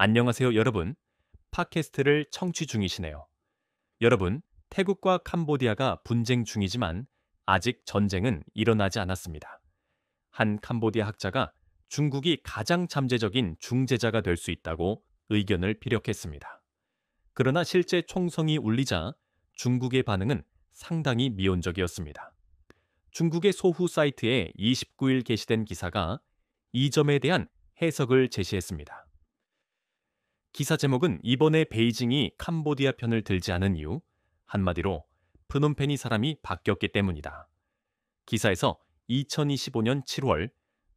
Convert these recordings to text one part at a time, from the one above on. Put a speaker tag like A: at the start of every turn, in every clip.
A: 안녕하세요, 여러분. 팟캐스트를 청취 중이시네요. 여러분, 태국과 캄보디아가 분쟁 중이지만 아직 전쟁은 일어나지 않았습니다. 한 캄보디아 학자가 중국이 가장 잠재적인 중재자가 될 수 있다고 의견을 피력했습니다. 그러나 실제 총성이 울리자 중국의 반응은 상당히 미온적이었습니다. 중국의 소후 사이트에 29일 게시된 기사가 이 점에 대한 해석을 제시했습니다. 기사 제목은 이번에 베이징이 캄보디아 편을 들지 않은 이유, 한마디로 프놈펜이 사람이 바뀌었기 때문이다. 기사에서 2025년 7월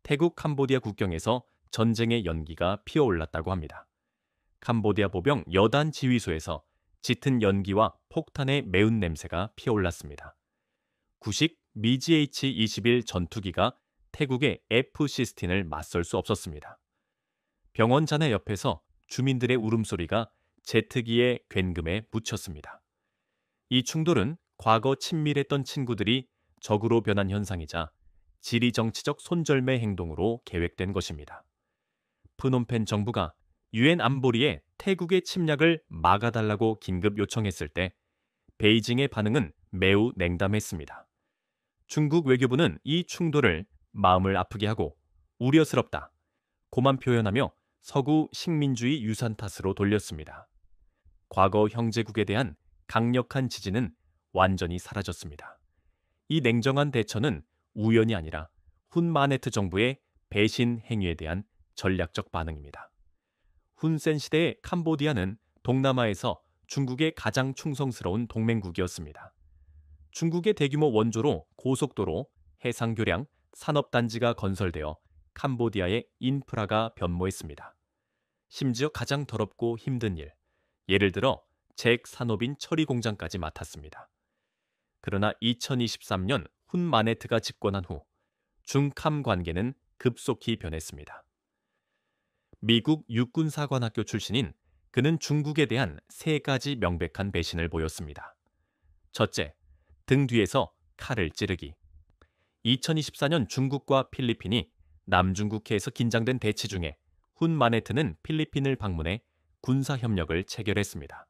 A: 태국 캄보디아 국경에서 전쟁의 연기가 피어올랐다고 합니다. 캄보디아 보병 여단 지휘소에서 짙은 연기와 폭탄의 매운 냄새가 피어올랐습니다. 구식 미GH-21 전투기가 태국의 F-16을 맞설 수 없었습니다. 병원 잔해 옆에서 주민들의 울음소리가 제트기의 굉금에 묻혔습니다. 이 충돌은 과거 친밀했던 친구들이 적으로 변한 현상이자 지리정치적 손절매 행동으로 계획된 것입니다. 프놈펜 정부가 유엔 안보리에 태국의 침략을 막아달라고 긴급 요청했을 때 베이징의 반응은 매우 냉담했습니다. 중국 외교부는 이 충돌을 마음을 아프게 하고 우려스럽다, 고만 표현하며 서구 식민주의 유산 탓으로 돌렸습니다. 과거 형제국에 대한 강력한 지지는 완전히 사라졌습니다. 이 냉정한 대처는 우연이 아니라 훈마네트 정부의 배신 행위에 대한 전략적 반응입니다. 훈센 시대의 캄보디아는 동남아에서 중국의 가장 충성스러운 동맹국이었습니다. 중국의 대규모 원조로 고속도로, 해상교량, 산업단지가 건설되어 캄보디아의 인프라가 변모했습니다. 심지어 가장 더럽고 힘든 일, 예를 들어 잭 산업인 처리 공장까지 맡았습니다. 그러나 2023년 훈마네트가 집권한 후 중캄 관계는 급속히 변했습니다. 미국 육군사관학교 출신인 그는 중국에 대한 세 가지 명백한 배신을 보였습니다. 첫째, 등 뒤에서 칼을 찌르기. 2024년 중국과 필리핀이 남중국해에서 긴장된 대치 중에 훈마네트는 필리핀을 방문해 군사협력을 체결했습니다.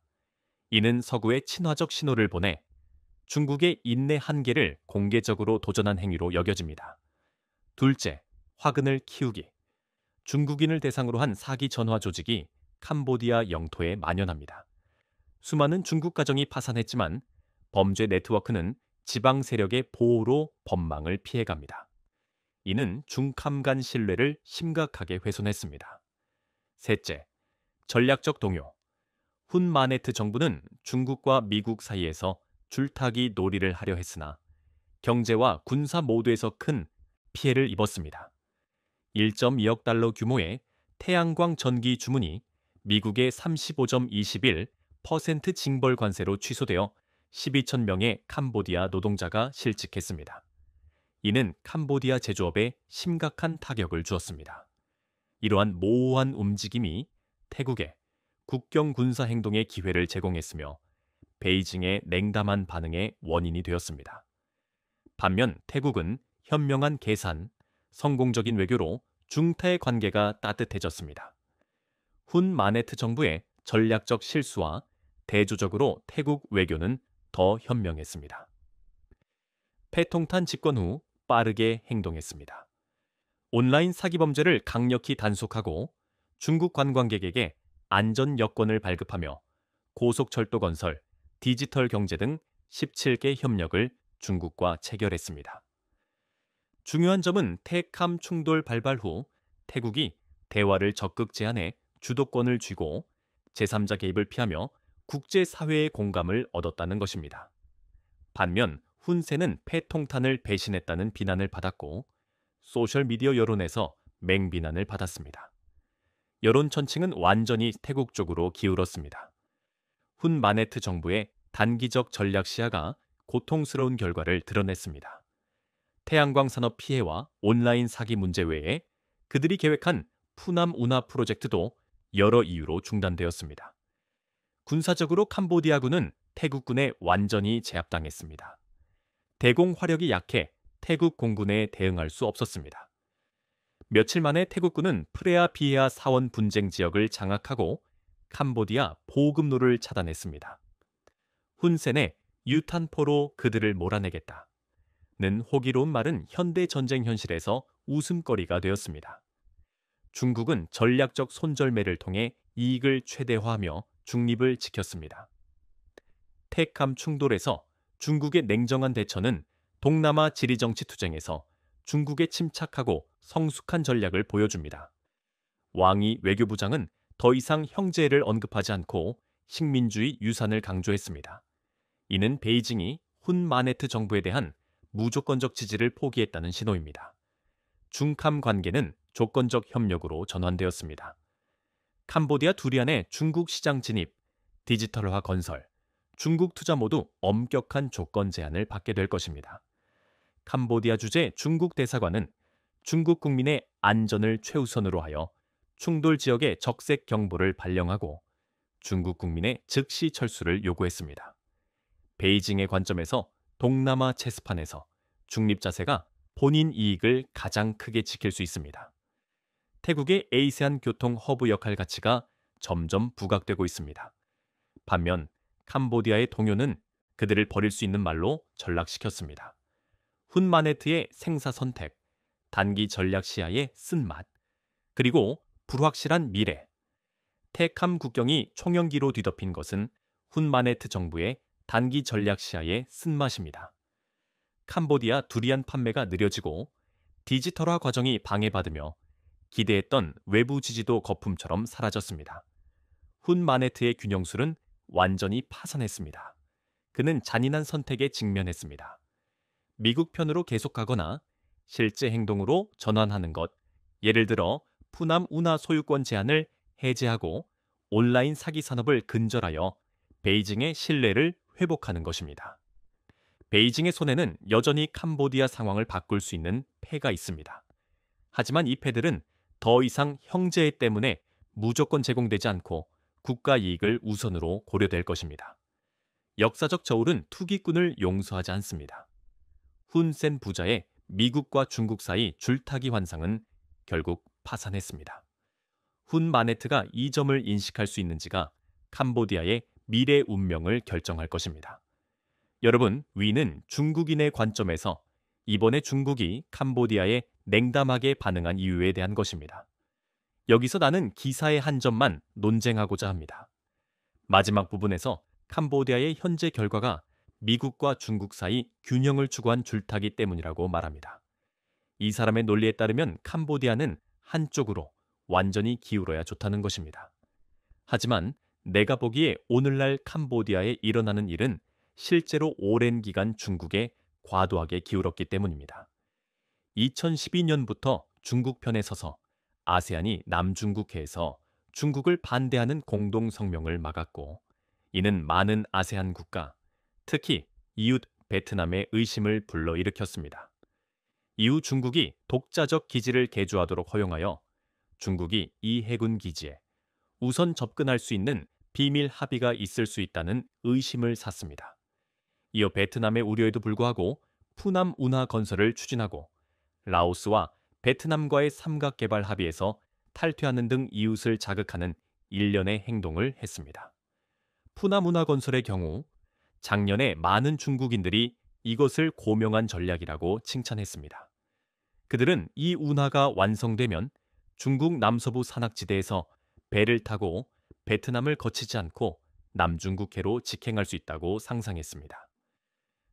A: 이는 서구에 친화적 신호를 보내 중국의 인내 한계를 공개적으로 도전한 행위로 여겨집니다. 둘째, 화근을 키우기. 중국인을 대상으로 한 사기 전화 조직이 캄보디아 영토에 만연합니다. 수많은 중국 가정이 파산했지만 범죄 네트워크는 지방 세력의 보호로 법망을 피해갑니다. 이는 중캄 간 신뢰를 심각하게 훼손했습니다. 셋째, 전략적 동요. 훈마네트 정부는 중국과 미국 사이에서 줄타기 놀이를 하려 했으나 경제와 군사 모두에서 큰 피해를 입었습니다. 1.2억 달러 규모의 태양광 전기 주문이 미국의 35.21% 징벌 관세로 취소되어 12천 명의 캄보디아 노동자가 실직했습니다. 이는 캄보디아 제조업에 심각한 타격을 주었습니다. 이러한 모호한 움직임이 태국에 국경 군사 행동의 기회를 제공했으며 베이징의 냉담한 반응의 원인이 되었습니다. 반면 태국은 현명한 계산, 성공적인 외교로 중타의 관계가 따뜻해졌습니다. 훈마네트 정부의 전략적 실수와 대조적으로 태국 외교는 더 현명했습니다. 패통탄 집권 후 빠르게 행동했습니다. 온라인 사기 범죄를 강력히 단속하고 중국 관광객에게 안전 여권을 발급하며 고속철도 건설, 디지털 경제 등 17개 협력을 중국과 체결했습니다. 중요한 점은 태캄 충돌 발발 후 태국이 대화를 적극 제한해 주도권을 쥐고 제3자 개입을 피하며 국제사회의 공감을 얻었다는 것입니다. 반면 훈센은 패통탄을 배신했다는 비난을 받았고 소셜미디어 여론에서 맹비난을 받았습니다. 여론 천층은 완전히 태국 쪽으로 기울었습니다. 훈마네트 정부의 단기적 전략 시야가 고통스러운 결과를 드러냈습니다. 태양광 산업 피해와 온라인 사기 문제 외에 그들이 계획한 푸남 운하 프로젝트도 여러 이유로 중단되었습니다. 군사적으로 캄보디아군은 태국군에 완전히 제압당했습니다. 대공 화력이 약해 태국 공군에 대응할 수 없었습니다. 며칠 만에 태국군은 프레아 비에아 사원 분쟁 지역을 장악하고 캄보디아 보급로를 차단했습니다. 훈센의 유탄포로 그들을 몰아내겠다. 는 호기로운 말은 현대 전쟁 현실에서 웃음거리가 되었습니다. 중국은 전략적 손절매를 통해 이익을 최대화하며 중립을 지켰습니다. 택함 충돌에서 중국의 냉정한 대처는 동남아 지리정치 투쟁에서 중국에 침착하고 성숙한 전략을 보여줍니다. 왕이 외교부장은 더 이상 형제를 언급하지 않고 식민주의 유산을 강조했습니다. 이는 베이징이 훈 마네트 정부에 대한 무조건적 지지를 포기했다는 신호입니다. 중캄 관계는 조건적 협력으로 전환되었습니다. 캄보디아 두리안의 중국 시장 진입, 디지털화 건설, 중국 투자 모두 엄격한 조건 제한을 받게 될 것입니다. 캄보디아 주재 중국 대사관은 중국 국민의 안전을 최우선으로 하여 충돌 지역의 적색 경보를 발령하고 중국 국민의 즉시 철수를 요구했습니다. 베이징의 관점에서 동남아 체스판에서 중립 자세가 본인 이익을 가장 크게 지킬 수 있습니다. 태국의 에이세안 교통 허브 역할 가치가 점점 부각되고 있습니다. 반면 캄보디아의 동요는 그들을 버릴 수 있는 말로 전락시켰습니다. 훈 마네트의 생사 선택, 단기 전략 시야의 쓴맛, 그리고 불확실한 미래. 택함 국경이 총영기로 뒤덮인 것은 훈 마네트 정부의 단기 전략 시야의 쓴맛입니다. 캄보디아 두리안 판매가 느려지고 디지털화 과정이 방해받으며 기대했던 외부 지지도 거품처럼 사라졌습니다. 훈 마네트의 균형술은 완전히 파산했습니다. 그는 잔인한 선택에 직면했습니다. 미국 편으로 계속가거나 실제 행동으로 전환하는 것, 예를 들어 푸남 운하 소유권 제한을 해제하고 온라인 사기 산업을 근절하여 베이징의 신뢰를 회복하는 것입니다. 베이징의 손에는 여전히 캄보디아 상황을 바꿀 수 있는 패가 있습니다. 하지만 이 패들은 더 이상 형제 때문에 무조건 제공되지 않고 국가 이익을 우선으로 고려될 것입니다. 역사적 저울은 투기꾼을 용서하지 않습니다. 훈센 부자의 미국과 중국 사이 줄타기 환상은 결국 파산했습니다. 훈 마네트가 이 점을 인식할 수 있는지가 캄보디아의 미래 운명을 결정할 것입니다. 여러분, 위는 중국인의 관점에서 이번에 중국이 캄보디아에 냉담하게 반응한 이유에 대한 것입니다. 여기서 나는 기사의 한 점만 논쟁하고자 합니다. 마지막 부분에서 캄보디아의 현재 결과가 미국과 중국 사이 균형을 추구한 줄타기 때문이라고 말합니다. 이 사람의 논리에 따르면 캄보디아는 한쪽으로 완전히 기울어야 좋다는 것입니다. 하지만 내가 보기에 오늘날 캄보디아에 일어나는 일은 실제로 오랜 기간 중국에 과도하게 기울었기 때문입니다. 2012년부터 중국 편에 서서 아세안이 남중국해에서 중국을 반대하는 공동성명을 막았고, 이는 많은 아세안 국가, 특히 이웃 베트남의 의심을 불러일으켰습니다. 이후 중국이 독자적 기지를 개조하도록 허용하여 중국이 이 해군 기지에 우선 접근할 수 있는 비밀 합의가 있을 수 있다는 의심을 샀습니다. 이어 베트남의 우려에도 불구하고 푸남 운하 건설을 추진하고 라오스와 베트남과의 삼각개발 합의에서 탈퇴하는 등 이웃을 자극하는 일련의 행동을 했습니다. 푸남 운하 건설의 경우 작년에 많은 중국인들이 이것을 고명한 전략이라고 칭찬했습니다. 그들은 이 운하가 완성되면 중국 남서부 산악지대에서 배를 타고 베트남을 거치지 않고 남중국해로 직행할 수 있다고 상상했습니다.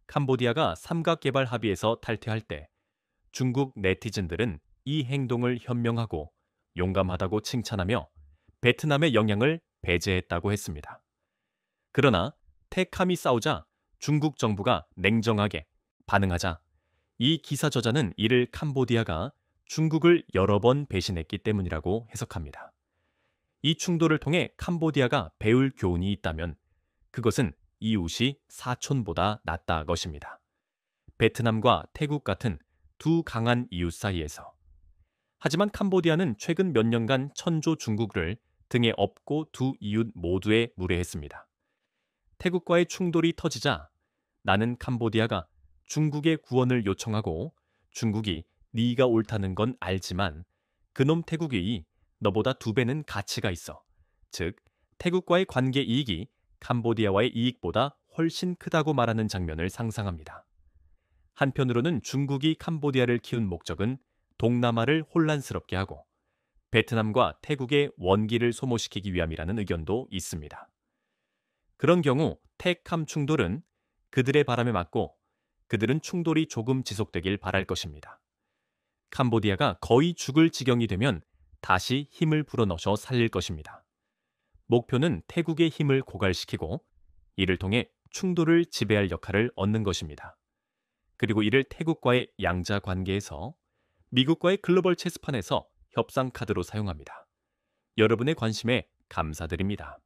A: 캄보디아가 삼각개발 합의에서 탈퇴할 때 중국 네티즌들은 이 행동을 현명하고 용감하다고 칭찬하며 베트남의 영향을 배제했다고 했습니다. 그러나 택함이 싸우자 중국 정부가 냉정하게 반응하자 이 기사 저자는 이를 캄보디아가 중국을 여러 번 배신했기 때문이라고 해석합니다. 이 충돌을 통해 캄보디아가 배울 교훈이 있다면 그것은 이웃이 사촌보다 낫다 것입니다. 베트남과 태국 같은 두 강한 이웃 사이에서. 하지만 캄보디아는 최근 몇 년간 천조 중국을 등에 업고 두 이웃 모두에 무례했습니다. 태국과의 충돌이 터지자 나는 캄보디아가 중국의 구원을 요청하고 중국이 네가 옳다는 건 알지만 그놈 태국이 너보다 2배는 가치가 있어. 즉, 태국과의 관계 이익이 캄보디아와의 이익보다 훨씬 크다고 말하는 장면을 상상합니다. 한편으로는 중국이 캄보디아를 키운 목적은 동남아를 혼란스럽게 하고 베트남과 태국의 원기를 소모시키기 위함이라는 의견도 있습니다. 그런 경우 태캄 충돌은 그들의 바람에 맞고 그들은 충돌이 조금 지속되길 바랄 것입니다. 캄보디아가 거의 죽을 지경이 되면 다시 힘을 불어넣어 살릴 것입니다. 목표는 태국의 힘을 고갈시키고 이를 통해 충돌을 지배할 역할을 얻는 것입니다. 그리고 이를 태국과의 양자 관계에서 미국과의 글로벌 체스판에서 협상 카드로 사용합니다. 여러분의 관심에 감사드립니다.